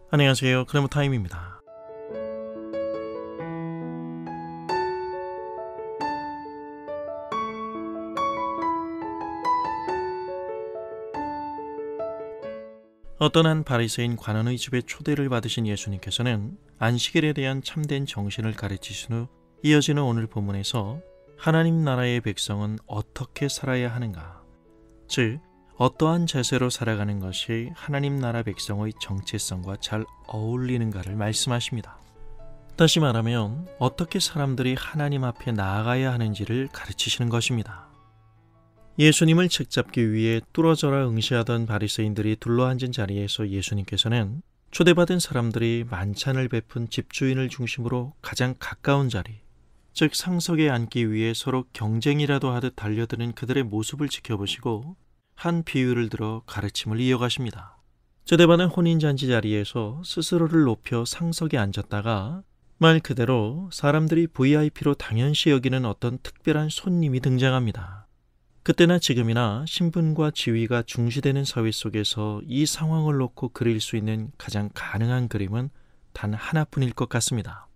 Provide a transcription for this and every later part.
안녕하세요. 크레모타임입니다. 어떤 한 바리새인 관원의 집에 초대를 받으신 예수님께서는 안식일에 대한 참된 정신을 가르치신 후 이어지는 오늘 본문에서 하나님 나라의 백성은 어떻게 살아야 하는가, 즉 어떠한 자세로 살아가는 것이 하나님 나라 백성의 정체성과 잘 어울리는가를 말씀하십니다. 다시 말하면 어떻게 사람들이 하나님 앞에 나아가야 하는지를 가르치시는 것입니다. 예수님을 책잡기 위해 뚫어져라 응시하던 바리새인들이 둘러앉은 자리에서 예수님께서는 초대받은 사람들이 만찬을 베푼 집주인을 중심으로 가장 가까운 자리, 즉 상석에 앉기 위해 서로 경쟁이라도 하듯 달려드는 그들의 모습을 지켜보시고 한 비유를 들어 가르침을 이어가십니다. 초대받은 혼인잔치 자리에서 스스로를 높여 상석에 앉았다가 말 그대로 사람들이 VIP로 당연시 여기는 어떤 특별한 손님이 등장합니다. 그때나 지금이나 신분과 지위가 중시되는 사회 속에서 이 상황을 놓고 그릴 수 있는 가장 가능한 그림은 단 하나뿐일 것 같습니다.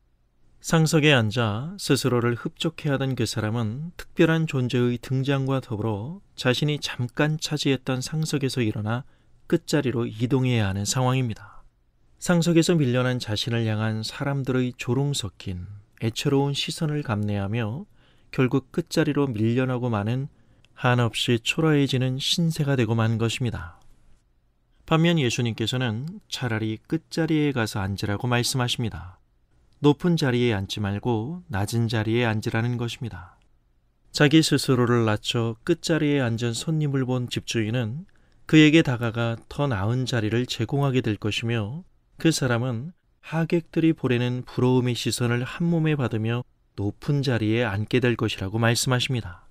상석에 앉아 스스로를 흡족해하던 그 사람은 특별한 존재의 등장과 더불어 자신이 잠깐 차지했던 상석에서 일어나 끝자리로 이동해야 하는 상황입니다. 상석에서 밀려난 자신을 향한 사람들의 조롱 섞인 애처로운 시선을 감내하며 결국 끝자리로 밀려나고 마는 한없이 초라해지는 신세가 되고 만 것입니다. 반면 예수님께서는 차라리 끝자리에 가서 앉으라고 말씀하십니다. 높은 자리에 앉지 말고 낮은 자리에 앉으라는 것입니다. 자기 스스로를 낮춰 끝자리에 앉은 손님을 본 집주인은 그에게 다가가 더 나은 자리를 제공하게 될 것이며, 그 사람은 하객들이 보내는 부러움의 시선을 한몸에 받으며 높은 자리에 앉게 될 것이라고 말씀하십니다.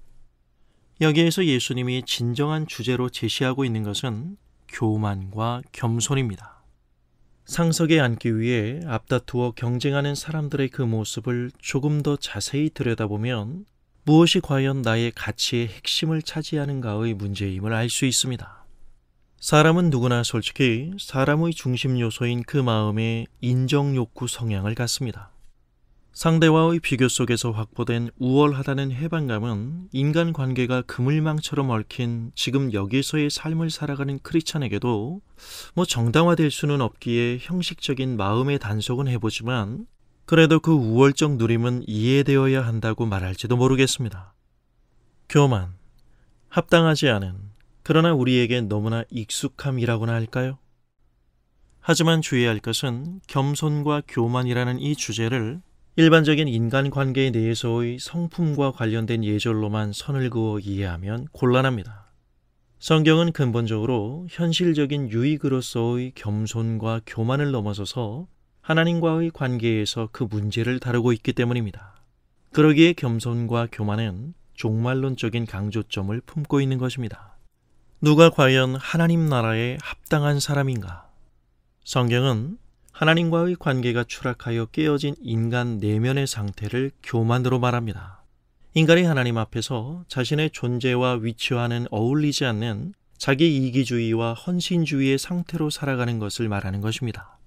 여기에서 예수님이 진정한 주제로 제시하고 있는 것은 교만과 겸손입니다. 상석에 앉기 위해 앞다투어 경쟁하는 사람들의 그 모습을 조금 더 자세히 들여다보면 무엇이 과연 나의 가치의 핵심을 차지하는가의 문제임을 알 수 있습니다. 사람은 누구나 솔직히 사람의 중심 요소인 그 마음에 인정 욕구 성향을 갖습니다. 상대와의 비교 속에서 확보된 우월하다는 해방감은 인간관계가 그물망처럼 얽힌 지금 여기서의 삶을 살아가는 크리스찬에게도 정당화될 수는 없기에 형식적인 마음의 단속은 해보지만 그래도 그 우월적 누림은 이해되어야 한다고 말할지도 모르겠습니다. 교만, 합당하지 않은, 그러나 우리에게 너무나 익숙함이라고나 할까요? 하지만 주의해야 할 것은 겸손과 교만이라는 이 주제를 일반적인 인간관계 내에서의 성품과 관련된 예절로만 선을 그어 이해하면 곤란합니다. 성경은 근본적으로 현실적인 유익으로서의 겸손과 교만을 넘어서서 하나님과의 관계에서 그 문제를 다루고 있기 때문입니다. 그러기에 겸손과 교만은 종말론적인 강조점을 품고 있는 것입니다. 누가 과연 하나님 나라에 합당한 사람인가? 성경은 하나님과의 관계가 추락하여 깨어진 인간 내면의 상태를 교만으로 말합니다. 인간이 하나님 앞에서 자신의 존재와 위치와는 어울리지 않는 자기 이기주의와 헌신주의의 상태로 살아가는 것을 말하는 것입니다.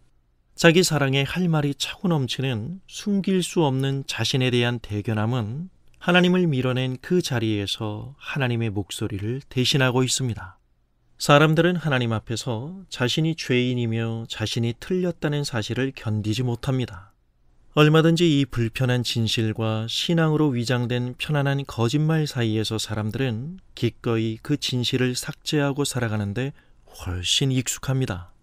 자기 사랑에 할 말이 차고 넘치는 숨길 수 없는 자신에 대한 대견함은 하나님을 밀어낸 그 자리에서 하나님의 목소리를 대신하고 있습니다. 사람들은 하나님 앞에서 자신이 죄인이며 자신이 틀렸다는 사실을 견디지 못합니다. 얼마든지 이 불편한 진실과 신앙으로 위장된 편안한 거짓말 사이에서 사람들은 기꺼이 그 진실을 삭제하고 살아가는데 훨씬 익숙합니다.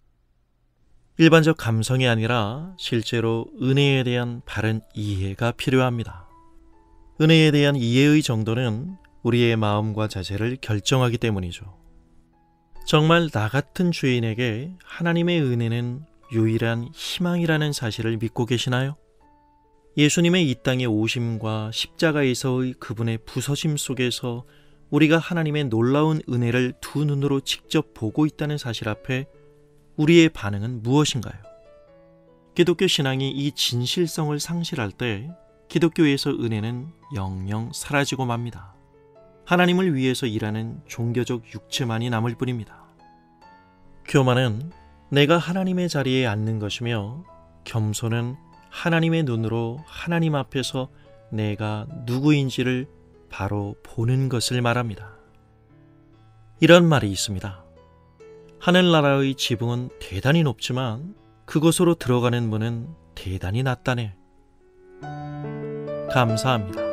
일반적 감성이 아니라 실제로 은혜에 대한 바른 이해가 필요합니다. 은혜에 대한 이해의 정도는 우리의 마음과 자세를 결정하기 때문이죠. 정말 나 같은 죄인에게 하나님의 은혜는 유일한 희망이라는 사실을 믿고 계시나요? 예수님의 이 땅의 오심과 십자가에서의 그분의 부서짐 속에서 우리가 하나님의 놀라운 은혜를 두 눈으로 직접 보고 있다는 사실 앞에 우리의 반응은 무엇인가요? 기독교 신앙이 이 진실성을 상실할 때 기독교에서 은혜는 영영 사라지고 맙니다. 하나님을 위해서 일하는 종교적 육체만이 남을 뿐입니다. 교만은 내가 하나님의 자리에 앉는 것이며 겸손은 하나님의 눈으로 하나님 앞에서 내가 누구인지를 바로 보는 것을 말합니다. 이런 말이 있습니다. 하늘나라의 지붕은 대단히 높지만 그곳으로 들어가는 문은 대단히 낮다네. 감사합니다.